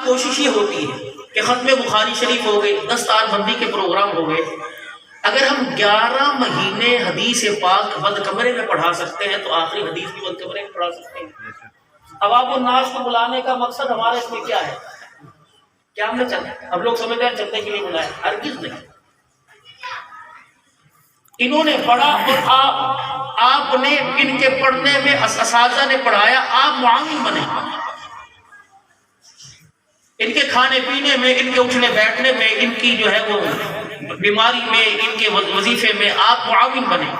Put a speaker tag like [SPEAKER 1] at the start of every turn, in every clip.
[SPEAKER 1] کوشش یہ ہوتی ہے کہ ختم بخاری شریف ہو گئے، دستار بندی کے پروگرام ہو گئے، اگر ہم 11 مہینے حدیث پاک بند کمرے میں پڑھا سکتے ہیں تو آخری حدیث بھی بند کمرے میں پڑھا سکتے ہیں۔ عوام الناس کو بلانے کا مقصد ہمارے اس میں کیا ہے؟ کیا ہم نے اب لوگ سمجھتے ہیں چلنے کے لیے بلایا، ہرگز نہیں۔ انہوں نے پڑھا اور آپ نے ان کے پڑھنے میں اساتذہ نے پڑھایا، آپ معاون بنے، ان کے کھانے پینے میں، ان کے اٹھنے بیٹھنے میں، ان کی جو ہے وہ بیماری میں، ان کے وظیفے میں آپ معاون بنے۔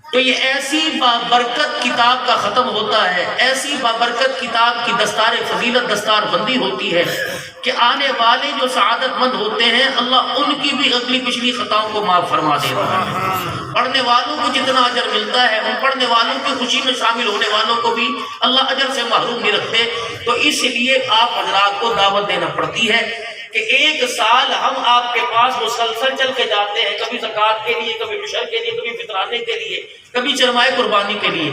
[SPEAKER 1] تو یہ ایسی بابرکت کتاب کا ختم ہوتا ہے، ایسی بابرکت کتاب کی دستار فضیلت دستار بندی ہوتی ہے کہ آنے والے جو سعادت مند ہوتے ہیں اللہ ان کی بھی اگلی پچھلی خطاؤں کو معاف فرما دیتا ہے۔ پڑھنے والوں کو جتنا اجر ملتا ہے ان پڑھنے والوں کی خوشی میں شامل ہونے والوں کو بھی اللہ اجر سے محروم نہیں رکھتے۔ تو اس لیے آپ حضرات کو دعوت دینا پڑتی ہے کہ 1 سال ہم آپ کے پاس مسلسل چل کے جاتے ہیں، کبھی زکوٰۃ کے لیے، کبھی عشر کے لیے، کبھی فطرانے کے لیے، کبھی چرمائے قربانی کے لیے۔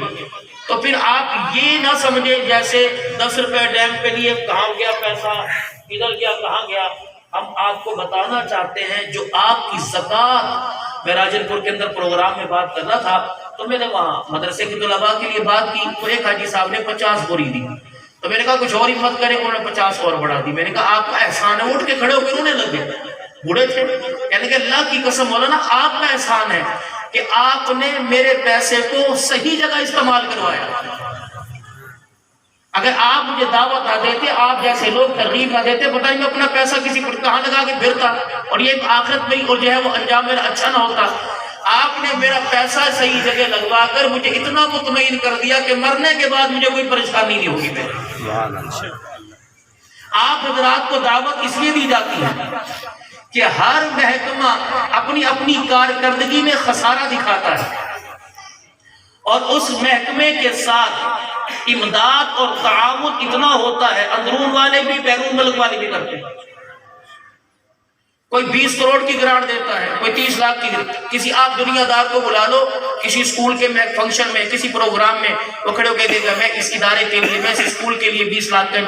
[SPEAKER 1] تو پھر آپ یہ نہ سمجھیں جیسے 10 روپے ڈیم کے لیے کہاں گیا پیسہ، ادھر گیا کہاں گیا۔ ہم آپ کو بتانا چاہتے ہیں جو آپ کی زکوٰۃ، میں راجن پور کے اندر پروگرام میں بات کرنا تھا تو میں نے وہاں مدرسے کے طلباء کے لیے بات کی تو ایک حاجی صاحب نے 50 بوری دی، تو میں نے کہا کچھ اور ہمت کرے، انہوں نے 50 اور بڑھا دی۔ میں نے کہا آپ کا احسان ہے، اٹھ کے کھڑے ہو کے رونے لگ گئے، بوڑھے تھے، کہنے کہ اللہ کی قسم مولانا آپ کا احسان ہے کہ آپ نے میرے پیسے کو صحیح جگہ استعمال کروایا۔ اگر آپ مجھے دعوت نہ دیتے، آپ جیسے لوگ ترغیب نہ دیتے، پتہ نہیں میں اپنا پیسہ کسی پر کہاں لگا کے پھرتا اور یہ آخرت میں اور جو ہے وہ انجام میرا اچھا نہ ہوتا۔ آپ نے میرا پیسہ صحیح جگہ لگوا کر مجھے اتنا مطمئن کر دیا کہ مرنے کے بعد مجھے کوئی پریشانی نہیں ہوگی۔ آپ حضرات کو دعوت اس لیے دی جاتی ہے کہ ہر محکمہ اپنی اپنی کارکردگی میں خسارہ دکھاتا ہے اور اس محکمے کے ساتھ امداد اور تعاون اتنا ہوتا ہے، اندرون والے بھی بیرون ملک والے بھی کرتے ہیں۔ کوئی 20 کروڑ کی گرانٹ دیتا ہے، کوئی 30 لاکھ کی۔ کسی آپ دنیا دار کو بلا لو کسی اسکول کے فنکشن میں، کسی پروگرام میں، وہ کھڑے ہو کے دے گا میں اس ادارے کے لیے، میں اس اسکول کے لیے 20 لاکھ کا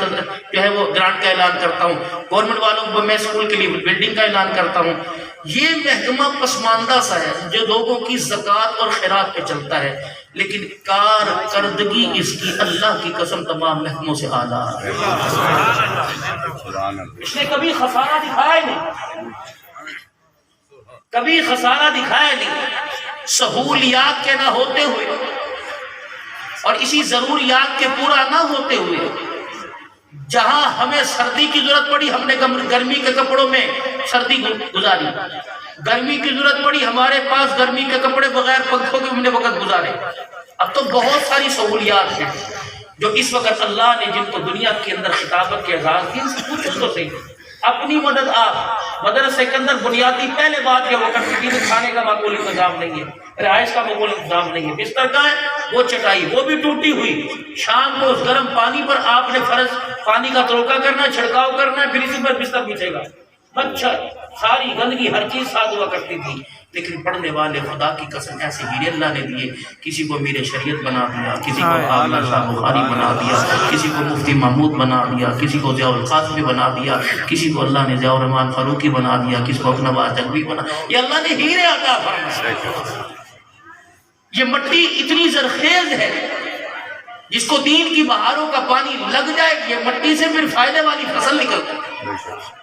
[SPEAKER 1] جو ہے وہ گرانٹ کا اعلان کرتا ہوں، گورنمنٹ والوں کو میں اسکول کے لیے بلڈنگ کا اعلان کرتا ہوں۔ یہ محکمہ پسماندہ سا ہے جو لوگوں کی زکوٰۃ اور خیرات پہ چلتا ہے، لیکن کارکردگی اس کی اللہ کی قسم تمام محکموں سے اعلیٰ ہے۔ اس نے کبھی خسارہ دکھایا نہیں، کبھی خسارہ دکھایا نہیں، سہولیات کے نہ ہوتے ہوئے اور اسی ضروریات کے پورا نہ ہوتے ہوئے جہاں ہمیں سردی کی ضرورت پڑی ہم نے گرمی کے کپڑوں میں سردی گزاری، گرمی کی ضرورت پڑی ہمارے پاس گرمی کے کپڑے بغیر پنکھوں کے ہم نے وقت گزارے۔ اب تو بہت ساری سہولیات ہیں جو اس وقت اللہ نے جن کو دنیا کے اندر خطابت کے اعزاز کی، ان سے پوچھو تو صحیح اپنی مدد۔ آپ مدرسے کے اندر بنیادی پہلے بات یہ وقت کی کھانے کا معقول انتظام نہیں ہے، رہائش کا معقول انتظام نہیں ہے، بستر کا ہے وہ چٹائی وہ بھی ٹوٹی ہوئی، شام کو اس گرم پانی پر آپ نے فرض پانی کا تروکا کرنا، چھڑکاؤ کرنا، پھر اسی پر بستر بچھے گا، مچھر ساری گندگی ہر چیز ساتھ ہوا کرتی تھی۔ لیکن پڑھنے والے خدا کی قسم ایسے ہیرے اللہ نے دیے، کسی کو میر شریعت بنا دیا، کسی کو آغا شاہ بخاری بنا دیا، کسی کو مفتی محمود بنا دیا، کسی کو ضیاء القاسمی بنا دیا، کسی کو اللہ نے ضیاء الرحمان فاروقی بنا دیا، کسی کو نواز جنگوی بنا۔ یہ اللہ نے ہیرے عطا فرمائے۔ یہ مٹی اتنی زرخیز ہے جس کو دین کی بہاروں کا پانی لگ جائے، یہ مٹی سے پھر فائدے والی فصل نکلتی ہے۔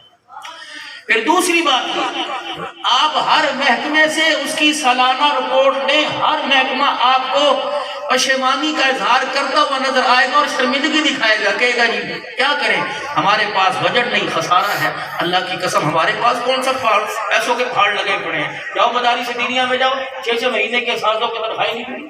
[SPEAKER 1] پھر دوسری بات یہ، آپ ہر محکمے سے اس کی سالانہ رپورٹ لیں، ہر محکمہ آپ کو پشیمانی کا اظہار کرتا ہوا نظر آئے گا اور شرمندگی دکھائے گا، کہے گا جی کیا کریں، ہمارے پاس بجٹ نہیں، خسارہ ہے۔ اللہ کی قسم ہمارے پاس کون سا پیسوں کے پھاڑ لگے پڑے ہیں؟ جاؤ مدارس دینیہ میں جاؤ، 6 مہینے کے سازوں کی تنخواہیں نہیں ملی،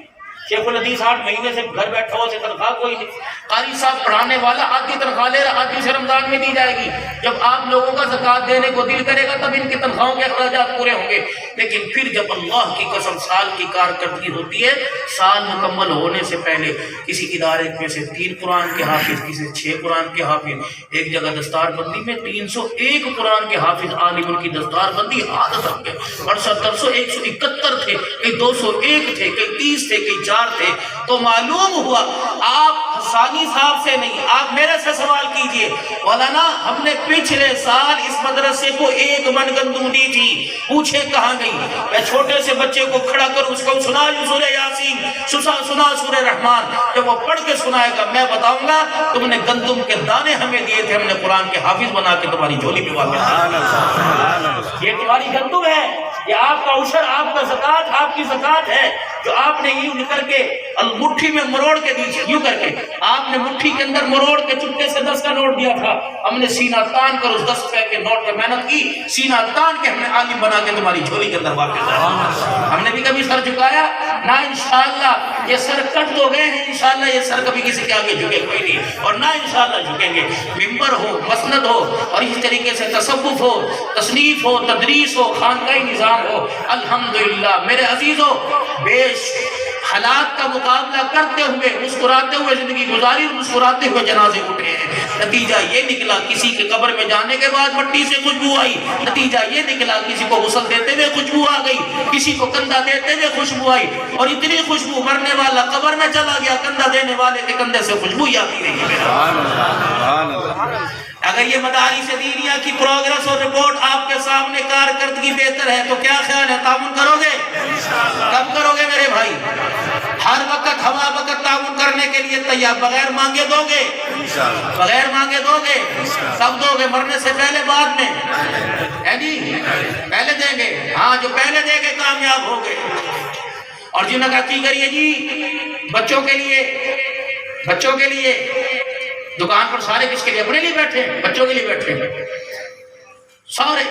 [SPEAKER 1] شیخ الحدیث 8 مہینے سے گھر بیٹھا ہوا سے تنخواہ کوئی نہیں، قاری صاحب پڑھانے والا آدھی تنخواہ لے رہا، آدھی سے رمضان میں دی جائے گی، جب آپ لوگوں کا زکوٰۃ دینے کو دل کرے گا تب ان کی تنخواہوں کے اخراجات پورے ہوں گے۔ لیکن پھر جب اللہ کی قسم سال کی کارکردگی ہوتی ہے، سال مکمل ہونے سے پہلے کسی ادارے میں سے 3 قرآن کے حافظ، کسی 6 قرآن کے حافظ، ایک جگہ دستار بندی میں 301 قرآن کے حافظ عالم کی دستار بندی ہاتھ تک گئے، 171 تھے، کئی 201 تھے، کئی 30 تھے، کئی 4 تھے۔ تو معلوم ہوا آپ ثانی صاحب سے نہیں، آپ میرے سے سوال کیجئے، مولانا ہم نے پچھلے سال اس مدرسے کو 1 من گندم دی تھی، پوچھے کہاں گئی؟ میں چھوٹے سے بچے کو کھڑا کر اس کو سنا سورہ یاسین، سنا سورہ رحمان، جب وہ پڑھ کے سنائے گا میں بتاؤں گا تم نے گندم کے دانے ہمیں دیے تھے، ہم نے قرآن کے حافظ بنا کے تمہاری جھولی میں واقع یہ تمہاری گندم ہے، یہ آپ کا عشر، آپ کا زکات، آپ کی زکات ہے جو آپ نے یوں کر کے مٹھی میں مروڑ کے دی، یوں کر کے آپ نے مٹھی کے اندر مروڑ کے چپکے سے 10 کا نوٹ دیا تھا، ہم نے سینہ تان کر اس 10 روپے کے نوٹ پر محنت کی، سینہ تان کے ہم نے عالم بنا کے تمہاری جھولی کے اندر واقع کیا۔ ہم نے بھی کبھی سر جھکایا نہ، انشاءاللہ یہ سر کٹ تو گئے ہیں، انشاءاللہ یہ سر کبھی کسی کے آگے جھکے کوئی نہیں، اور نہ انشاءاللہ جھکیں گے۔ منبر ہو، مسند ہو، اور اسی طریقے سے تصوف ہو، تصنیف ہو، تدریس ہو، خانقاہی نظام ہو، الحمدللہ میرے عزیزو، بیش حالات کا مقابلہ کرتے ہوئے، مسکراتے ہوئے زندگی گزاری، مسکراتے ہوئے جنازے اٹھے ہیں۔ نتیجہ یہ نکلا کسی کے قبر میں جانے کے بعد مٹی سے خوشبو آئی، نتیجہ یہ نکلا کسی کو غسل دیتے ہوئے خوشبو آ گئی، کسی کو کندھا دیتے ہوئے خوشبو آئی، اور اتنی خوشبو مرنے والا قبر میں چلا گیا، کندھا دینے والے کے کندھے سے خوشبو ہی آتی رہی ہے۔ اگر یہ مدارس دینیہ کی پروگرس اور رپورٹ آپ کے سامنے کارکردگی بہتر ہے تو کیا خیال ہے، تعاون کرو گے؟ کب کرو گے میرے بھائی؟ ہر وقت ہوا وقت تعاون کرنے کے لیے تیار، بغیر مانگے دو گے؟ بغیر مانگے دو گے؟ کب دو گے؟ مرنے سے پہلے بعد میں؟ ہے جی پہلے دیں گے، ہاں جو پہلے دیں گے کامیاب ہو گے۔ اور جنہوں نے کی کریے جی بچوں کے لیے دکان پر سارے کس کے لیے؟ اپنے لیے بیٹھے ہیں، بچوں کے لیے بیٹھے ہیں سارے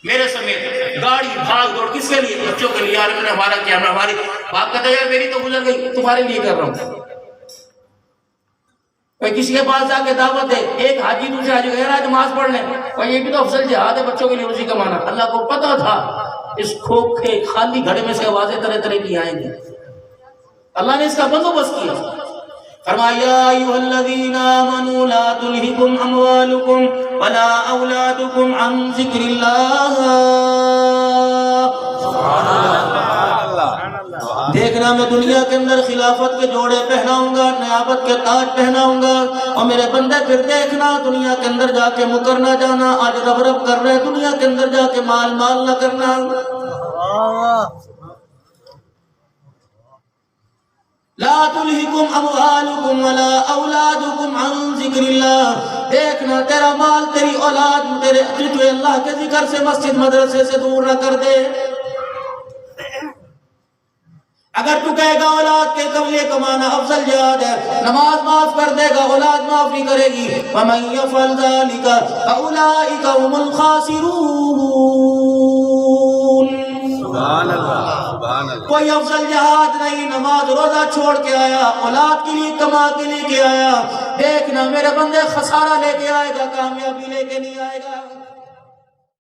[SPEAKER 1] میرے سمیت، گاڑی بھاگ دوڑ کس کے لیے؟ بچوں کے لیے۔ یار میں نے ہمارا کیا، ہماری باپ کہتا ہے یار میری تو گزر گئی، تمہارے لیے کر رہا ہوں۔ کوئی کسی کے پاس جا کے دعوت ہے، ایک حاجی دوسرے حاجی کہہ رہا ہے نماز پڑھ لیں، کوئی یہ بھی تو افضل جہاد ہے بچوں کے لیے روزی کمانا۔ اللہ کو پتا تھا اس کھوکھ کے خالی گھڑے میں سے آوازیں طرح طرح کی آئیں گی، اللہ نے اس کا بندوبست کیا۔ فرمایا ایھا الذین آمنوا لا تلہکم اموالکم ولا اولادکم عن ذکر اللہ۔ دیکھنا میں دنیا کے اندر خلافت کے جوڑے پہناؤں گا، نیابت کے تاج پہناؤں گا، اور میرے بندے پھر دیکھنا دنیا کے اندر جا کے مکر نہ جانا، آج رب رب کر رہے دنیا کے اندر جا کے مال مال نہ کرنا۔ لا تلہکم اموالکم ولا اولادکم عن ذکر اللہ۔ دیکھنا تیرا مال تیری اولاد تجھے اللہ کے ذکر سے مسجد مدرسے سے دور نہ کر دے۔ اگر تو کہے گا اولاد کے قبلے کمانا افضل جہاد ہے، نماز معاف کر دے گا اولاد معاف نہیں کرے گی، وَمَن يَفْعَلْ ذَلِكَ فَأُولَٰئِكَ هُمُ الْخَاسِرُونَ۔ سبحان اللہ۔ کوئی افضل جہاد نہیں، نماز روزہ چھوڑ کے آیا، اولاد کے لیے کما کے لے کے آیا، دیکھنا میرے بندے خسارہ لے کے آئے گا، کامیابی لے کے نہیں آئے گا۔